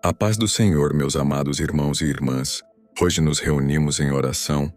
A paz do Senhor, meus amados irmãos e irmãs. Hoje nos reunimos em oração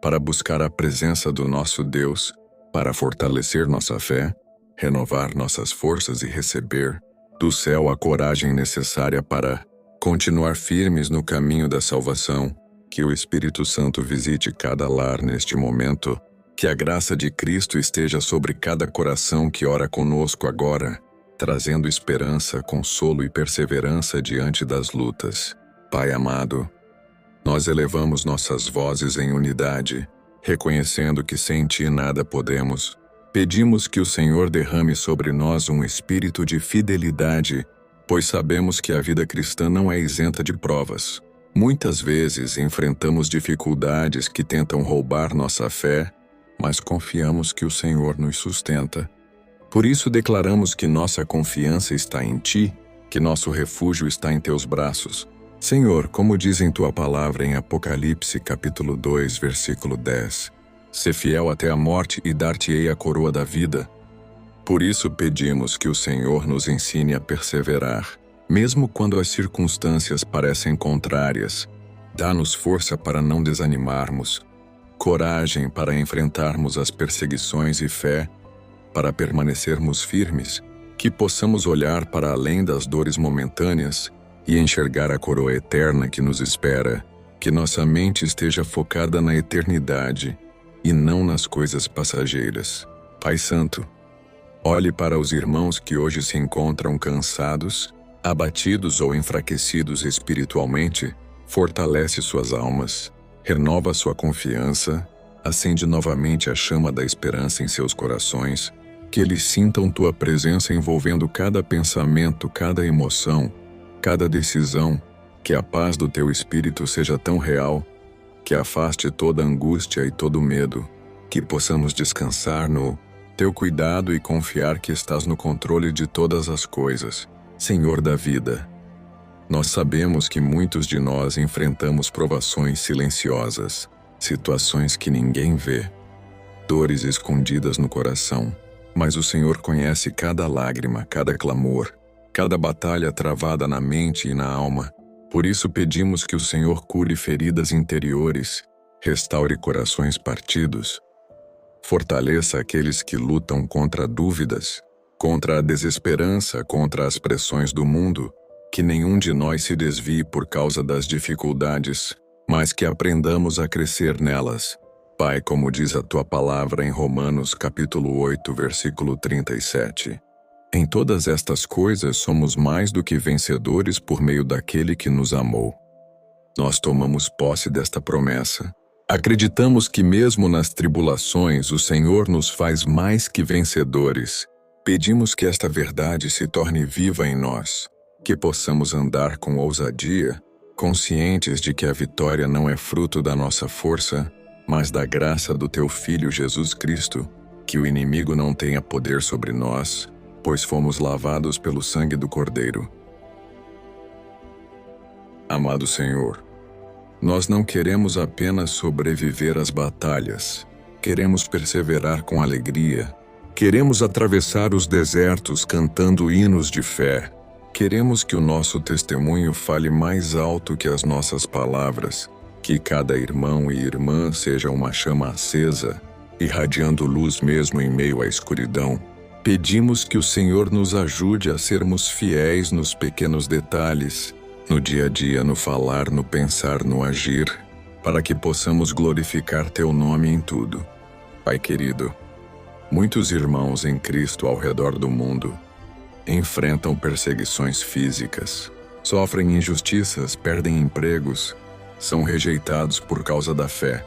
para buscar a presença do nosso Deus, para fortalecer nossa fé, renovar nossas forças e receber do céu a coragem necessária para continuar firmes no caminho da salvação. Que o Espírito Santo visite cada lar neste momento. Que a graça de Cristo esteja sobre cada coração que ora conosco agora, trazendo esperança, consolo e perseverança diante das lutas. Pai amado, nós elevamos nossas vozes em unidade, reconhecendo que sem Ti nada podemos. Pedimos que o Senhor derrame sobre nós um espírito de fidelidade, pois sabemos que a vida cristã não é isenta de provas. Muitas vezes enfrentamos dificuldades que tentam roubar nossa fé, mas confiamos que o Senhor nos sustenta. Por isso declaramos que nossa confiança está em Ti, que nosso refúgio está em Teus braços. Senhor, como diz em Tua palavra em Apocalipse capítulo 2, versículo 10, sê fiel até a morte e dar-te-ei a coroa da vida. Por isso pedimos que o Senhor nos ensine a perseverar, mesmo quando as circunstâncias parecem contrárias. Dá-nos força para não desanimarmos, coragem para enfrentarmos as perseguições e fé para permanecermos firmes, que possamos olhar para além das dores momentâneas e enxergar a coroa eterna que nos espera, que nossa mente esteja focada na eternidade e não nas coisas passageiras. Pai Santo, olhe para os irmãos que hoje se encontram cansados, abatidos ou enfraquecidos espiritualmente, fortalece suas almas, renova sua confiança, acende novamente a chama da esperança em seus corações, que eles sintam Tua presença envolvendo cada pensamento, cada emoção, cada decisão, que a paz do Teu Espírito seja tão real, que afaste toda angústia e todo medo, que possamos descansar no Teu cuidado e confiar que estás no controle de todas as coisas, Senhor da vida. Nós sabemos que muitos de nós enfrentamos provações silenciosas, situações que ninguém vê, dores escondidas no coração. Mas o Senhor conhece cada lágrima, cada clamor, cada batalha travada na mente e na alma. Por isso pedimos que o Senhor cure feridas interiores, restaure corações partidos, fortaleça aqueles que lutam contra dúvidas, contra a desesperança, contra as pressões do mundo, que nenhum de nós se desvie por causa das dificuldades, mas que aprendamos a crescer nelas. Pai, como diz a Tua palavra em Romanos capítulo 8, versículo 37. Em todas estas coisas somos mais do que vencedores por meio daquele que nos amou. Nós tomamos posse desta promessa. Acreditamos que mesmo nas tribulações o Senhor nos faz mais que vencedores. Pedimos que esta verdade se torne viva em nós, que possamos andar com ousadia, conscientes de que a vitória não é fruto da nossa força, mas da graça do Teu Filho Jesus Cristo, que o inimigo não tenha poder sobre nós, pois fomos lavados pelo sangue do Cordeiro. Amado Senhor, nós não queremos apenas sobreviver às batalhas, queremos perseverar com alegria, queremos atravessar os desertos cantando hinos de fé, queremos que o nosso testemunho fale mais alto que as nossas palavras, que cada irmão e irmã seja uma chama acesa, irradiando luz mesmo em meio à escuridão. Pedimos que o Senhor nos ajude a sermos fiéis nos pequenos detalhes, no dia a dia, no falar, no pensar, no agir, para que possamos glorificar Teu nome em tudo. Pai querido, muitos irmãos em Cristo ao redor do mundo enfrentam perseguições físicas, sofrem injustiças, perdem empregos, são rejeitados por causa da fé.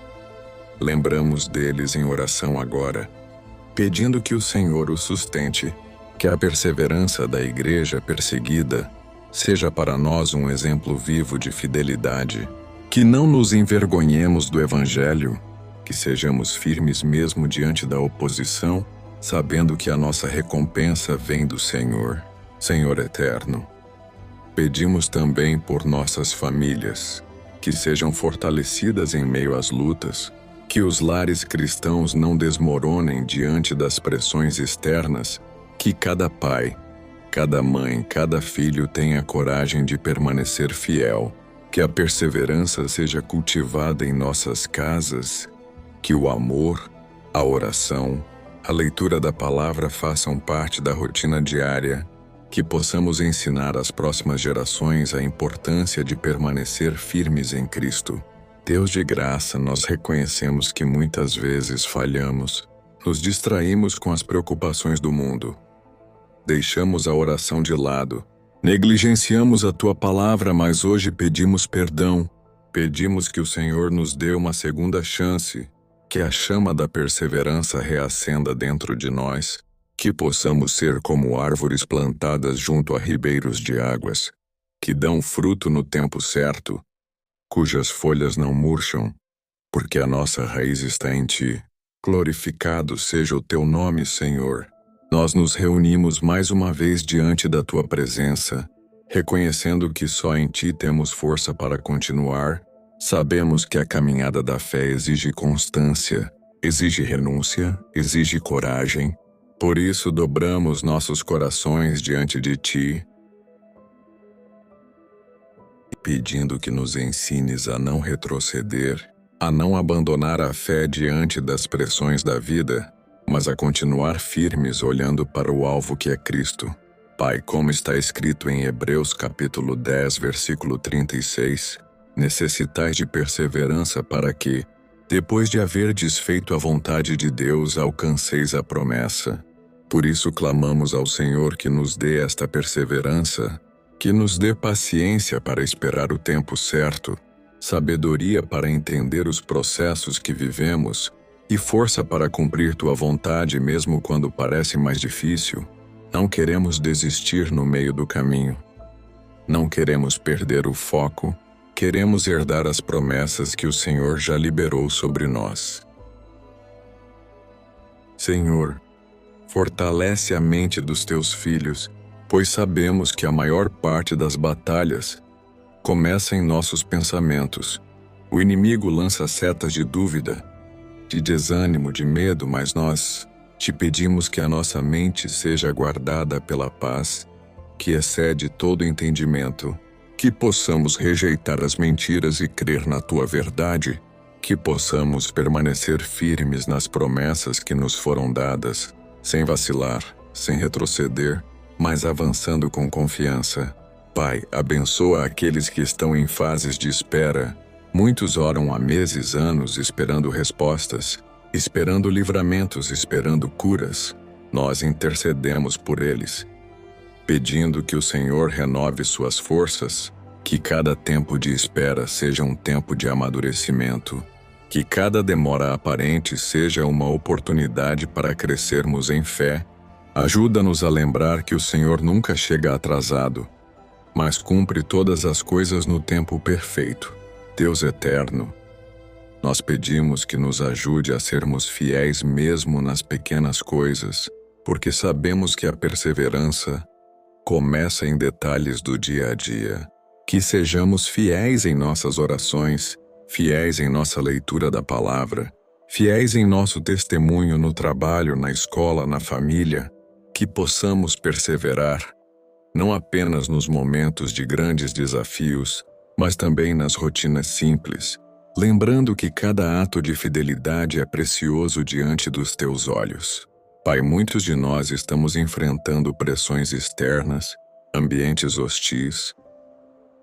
Lembramos deles em oração agora, pedindo que o Senhor os sustente, que a perseverança da igreja perseguida seja para nós um exemplo vivo de fidelidade, que não nos envergonhemos do Evangelho, que sejamos firmes mesmo diante da oposição, sabendo que a nossa recompensa vem do Senhor, Senhor eterno. Pedimos também por nossas famílias, que sejam fortalecidas em meio às lutas, que os lares cristãos não desmoronem diante das pressões externas, que cada pai, cada mãe, cada filho tenha coragem de permanecer fiel, que a perseverança seja cultivada em nossas casas, que o amor, a oração, a leitura da palavra façam parte da rotina diária, que possamos ensinar às próximas gerações a importância de permanecer firmes em Cristo. Deus de graça, nós reconhecemos que muitas vezes falhamos, nos distraímos com as preocupações do mundo, deixamos a oração de lado, negligenciamos a Tua palavra, mas hoje pedimos perdão, pedimos que o Senhor nos dê uma segunda chance, que a chama da perseverança reacenda dentro de nós, que possamos ser como árvores plantadas junto a ribeiros de águas, que dão fruto no tempo certo, cujas folhas não murcham, porque a nossa raiz está em Ti. Glorificado seja o Teu nome, Senhor. Nós nos reunimos mais uma vez diante da Tua presença, reconhecendo que só em Ti temos força para continuar. Sabemos que a caminhada da fé exige constância, exige renúncia, exige coragem. Por isso dobramos nossos corações diante de Ti, pedindo que nos ensines a não retroceder, a não abandonar a fé diante das pressões da vida, mas a continuar firmes olhando para o alvo que é Cristo. Pai, como está escrito em Hebreus capítulo 10, versículo 36, necessitais de perseverança para que, depois de haverdes feito a vontade de Deus, alcanceis a promessa. Por isso clamamos ao Senhor que nos dê esta perseverança, que nos dê paciência para esperar o tempo certo, sabedoria para entender os processos que vivemos e força para cumprir Tua vontade mesmo quando parece mais difícil. Não queremos desistir no meio do caminho. Não queremos perder o foco. Queremos herdar as promessas que o Senhor já liberou sobre nós. Senhor, fortalece a mente dos Teus filhos, pois sabemos que a maior parte das batalhas começa em nossos pensamentos. O inimigo lança setas de dúvida, de desânimo, de medo, mas nós Te pedimos que a nossa mente seja guardada pela paz, que excede todo entendimento, que possamos rejeitar as mentiras e crer na Tua verdade, que possamos permanecer firmes nas promessas que nos foram dadas, sem vacilar, sem retroceder, mas avançando com confiança. Pai, abençoa aqueles que estão em fases de espera. Muitos oram há meses, anos, esperando respostas, esperando livramentos, esperando curas. Nós intercedemos por eles, pedindo que o Senhor renove suas forças, que cada tempo de espera seja um tempo de amadurecimento, que cada demora aparente seja uma oportunidade para crescermos em fé. Ajuda-nos a lembrar que o Senhor nunca chega atrasado, mas cumpre todas as coisas no tempo perfeito. Deus eterno, nós pedimos que nos ajude a sermos fiéis mesmo nas pequenas coisas, porque sabemos que a perseverança começa em detalhes do dia a dia. Que sejamos fiéis em nossas orações, fiéis em nossa leitura da palavra, fiéis em nosso testemunho no trabalho, na escola, na família, que possamos perseverar, não apenas nos momentos de grandes desafios, mas também nas rotinas simples, lembrando que cada ato de fidelidade é precioso diante dos Teus olhos. Pai, muitos de nós estamos enfrentando pressões externas, ambientes hostis,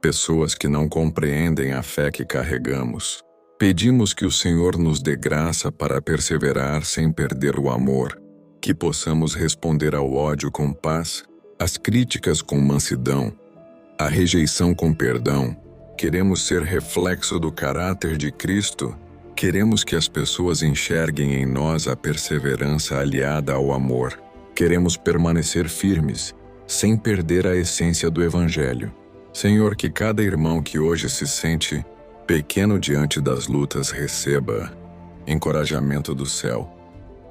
pessoas que não compreendem a fé que carregamos. Pedimos que o Senhor nos dê graça para perseverar sem perder o amor, que possamos responder ao ódio com paz, às críticas com mansidão, à rejeição com perdão. Queremos ser reflexo do caráter de Cristo. Queremos que as pessoas enxerguem em nós a perseverança aliada ao amor. Queremos permanecer firmes, sem perder a essência do Evangelho. Senhor, que cada irmão que hoje se sente pequeno diante das lutas receba encorajamento do céu.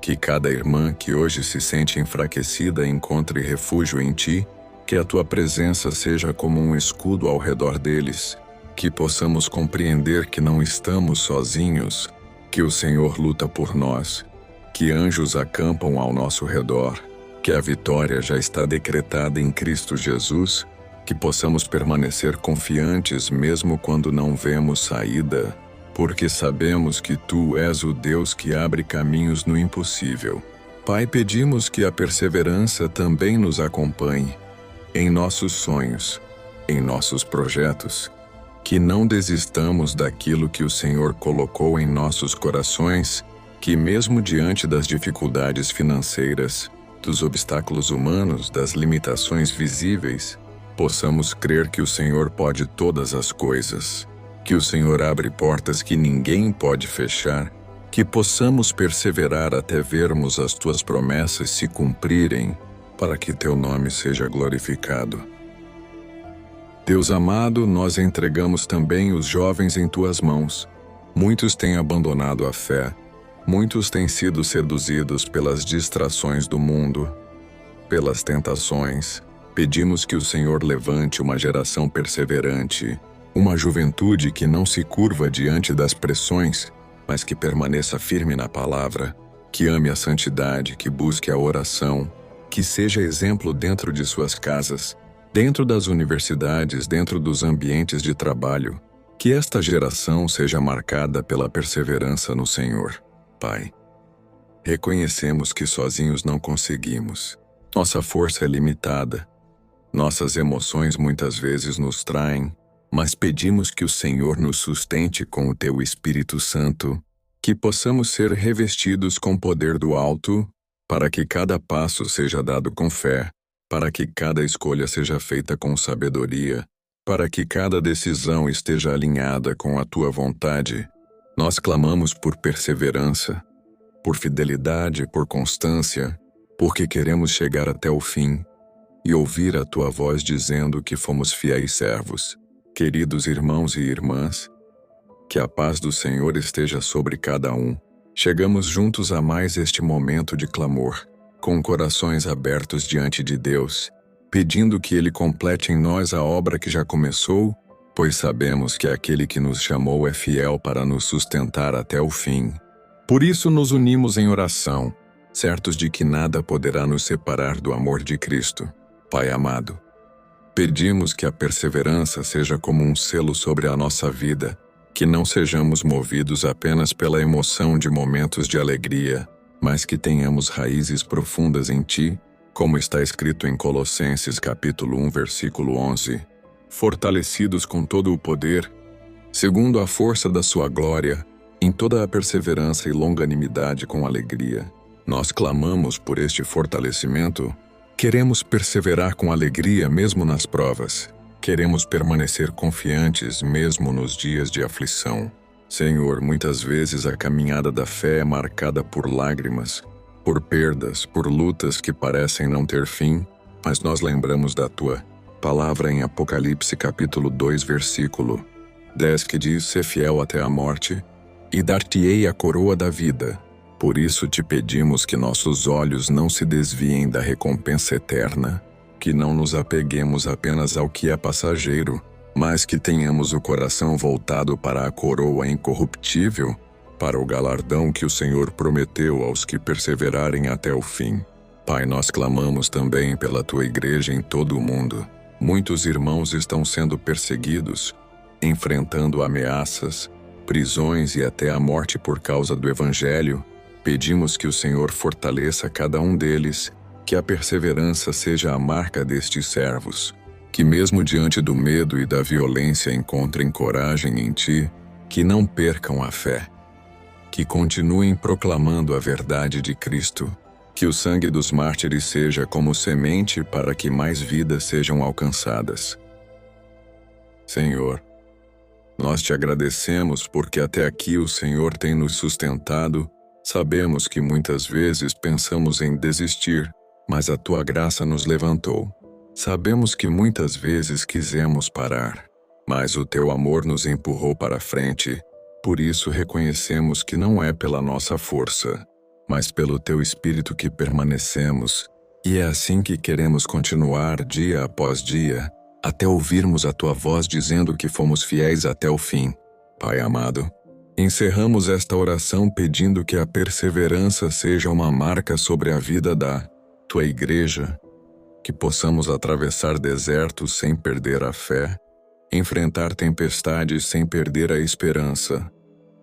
Que cada irmã que hoje se sente enfraquecida encontre refúgio em Ti, que a Tua presença seja como um escudo ao redor deles, que possamos compreender que não estamos sozinhos, que o Senhor luta por nós, que anjos acampam ao nosso redor, que a vitória já está decretada em Cristo Jesus, que possamos permanecer confiantes mesmo quando não vemos saída, porque sabemos que Tu és o Deus que abre caminhos no impossível. Pai, pedimos que a perseverança também nos acompanhe em nossos sonhos, em nossos projetos, que não desistamos daquilo que o Senhor colocou em nossos corações, que mesmo diante das dificuldades financeiras, dos obstáculos humanos, das limitações visíveis, possamos crer que o Senhor pode todas as coisas, que o Senhor abre portas que ninguém pode fechar, que possamos perseverar até vermos as Tuas promessas se cumprirem, para que Teu nome seja glorificado. Deus amado, nós entregamos também os jovens em Tuas mãos. Muitos têm abandonado a fé, muitos têm sido seduzidos pelas distrações do mundo, pelas tentações. Pedimos que o Senhor levante uma geração perseverante, uma juventude que não se curva diante das pressões, mas que permaneça firme na palavra, que ame a santidade, que busque a oração, que seja exemplo dentro de suas casas, dentro das universidades, dentro dos ambientes de trabalho, que esta geração seja marcada pela perseverança no Senhor. Pai, reconhecemos que sozinhos não conseguimos. Nossa força é limitada. Nossas emoções muitas vezes nos traem, mas pedimos que o Senhor nos sustente com o Teu Espírito Santo, que possamos ser revestidos com o poder do alto, para que cada passo seja dado com fé, para que cada escolha seja feita com sabedoria, para que cada decisão esteja alinhada com a Tua vontade. Nós clamamos por perseverança, por fidelidade, por constância, porque queremos chegar até o fim e ouvir a Tua voz dizendo que fomos fiéis servos. Queridos irmãos e irmãs, que a paz do Senhor esteja sobre cada um. Chegamos juntos a mais este momento de clamor, com corações abertos diante de Deus, pedindo que Ele complete em nós a obra que já começou, pois sabemos que aquele que nos chamou é fiel para nos sustentar até o fim. Por isso nos unimos em oração, certos de que nada poderá nos separar do amor de Cristo. Pai amado, pedimos que a perseverança seja como um selo sobre a nossa vida, que não sejamos movidos apenas pela emoção de momentos de alegria, mas que tenhamos raízes profundas em Ti, como está escrito em Colossenses capítulo 1, versículo 11, fortalecidos com todo o poder, segundo a força da Sua glória, em toda a perseverança e longanimidade com alegria. Nós clamamos por este fortalecimento. Queremos perseverar com alegria mesmo nas provas. Queremos permanecer confiantes mesmo nos dias de aflição. Senhor, muitas vezes a caminhada da fé é marcada por lágrimas, por perdas, por lutas que parecem não ter fim, mas nós lembramos da Tua palavra em Apocalipse capítulo 2, versículo 10, que diz: "Sê fiel até a morte, e dar-te-ei a coroa da vida." Por isso te pedimos que nossos olhos não se desviem da recompensa eterna, que não nos apeguemos apenas ao que é passageiro, mas que tenhamos o coração voltado para a coroa incorruptível, para o galardão que o Senhor prometeu aos que perseverarem até o fim. Pai, nós clamamos também pela Tua igreja em todo o mundo. Muitos irmãos estão sendo perseguidos, enfrentando ameaças, prisões e até a morte por causa do Evangelho. Pedimos que o Senhor fortaleça cada um deles, que a perseverança seja a marca destes servos, que mesmo diante do medo e da violência encontrem coragem em Ti, que não percam a fé, que continuem proclamando a verdade de Cristo, que o sangue dos mártires seja como semente para que mais vidas sejam alcançadas. Senhor, nós Te agradecemos porque até aqui o Senhor tem nos sustentado. Sabemos que muitas vezes pensamos em desistir, mas a Tua graça nos levantou. Sabemos que muitas vezes quisemos parar, mas o Teu amor nos empurrou para frente. Por isso reconhecemos que não é pela nossa força, mas pelo Teu Espírito que permanecemos, e é assim que queremos continuar dia após dia, até ouvirmos a Tua voz dizendo que fomos fiéis até o fim. Pai amado, encerramos esta oração pedindo que a perseverança seja uma marca sobre a vida da tua igreja, que possamos atravessar desertos sem perder a fé, enfrentar tempestades sem perder a esperança,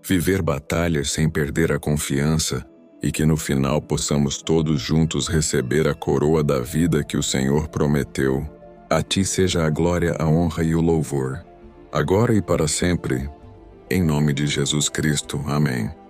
viver batalhas sem perder a confiança e que no final possamos todos juntos receber a coroa da vida que o Senhor prometeu. A ti seja a glória, a honra e o louvor, agora e para sempre. Em nome de Jesus Cristo. Amém.